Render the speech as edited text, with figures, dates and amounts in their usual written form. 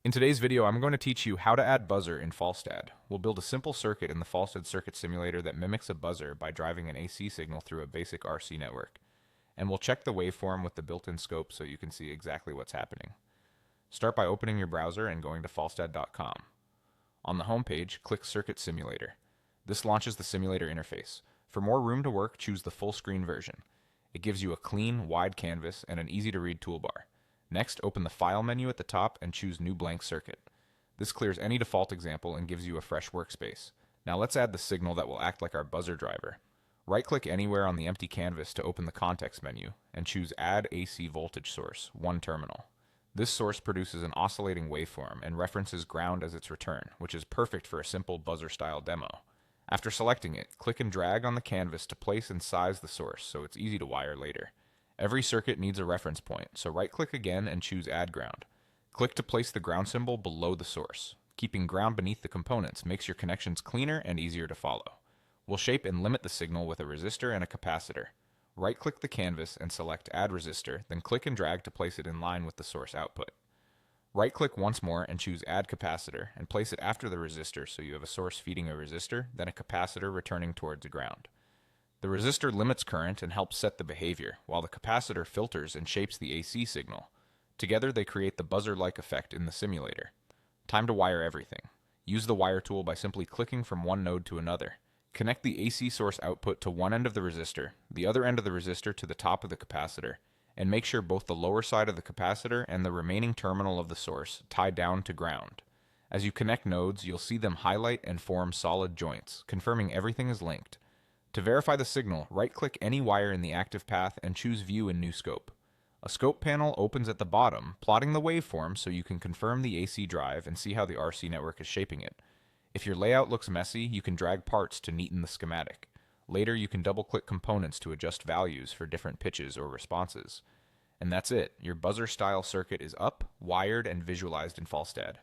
In today's video, I'm going to teach you how to add buzzer in Falstad. We'll build a simple circuit in the Falstad circuit simulator that mimics a buzzer by driving an AC signal through a basic RC network. And we'll check the waveform with the built-in scope so you can see exactly what's happening. Start by opening your browser and going to falstad.com. On the home page, click Circuit Simulator. This launches the simulator interface. For more room to work, choose the full screen version. It gives you a clean, wide canvas and an easy-to-read toolbar. Next, open the File menu at the top and choose New Blank Circuit. This clears any default example and gives you a fresh workspace. Now let's add the signal that will act like our buzzer driver. Right-click anywhere on the empty canvas to open the Context menu, and choose Add AC Voltage Source, 1 terminal. This source produces an oscillating waveform and references ground as its return, which is perfect for a simple buzzer-style demo. After selecting it, click and drag on the canvas to place and size the source so it's easy to wire later. Every circuit needs a reference point, so right-click again and choose Add Ground. Click to place the ground symbol below the source. Keeping ground beneath the components makes your connections cleaner and easier to follow. We'll shape and limit the signal with a resistor and a capacitor. Right-click the canvas and select Add Resistor, then click and drag to place it in line with the source output. Right-click once more and choose Add Capacitor, and place it after the resistor so you have a source feeding a resistor, then a capacitor returning towards the ground. The resistor limits current and helps set the behavior, while the capacitor filters and shapes the AC signal. Together they create the buzzer-like effect in the simulator. Time to wire everything. Use the wire tool by simply clicking from one node to another. Connect the AC source output to one end of the resistor, the other end of the resistor to the top of the capacitor, and make sure both the lower side of the capacitor and the remaining terminal of the source tie down to ground. As you connect nodes, you'll see them highlight and form solid joints, confirming everything is linked. To verify the signal, right-click any wire in the active path and choose View in New Scope. A scope panel opens at the bottom, plotting the waveform so you can confirm the AC drive and see how the RC network is shaping it. If your layout looks messy, you can drag parts to neaten the schematic. Later, you can double-click components to adjust values for different pitches or responses. And that's it. Your buzzer-style circuit is up, wired, and visualized in Falstad.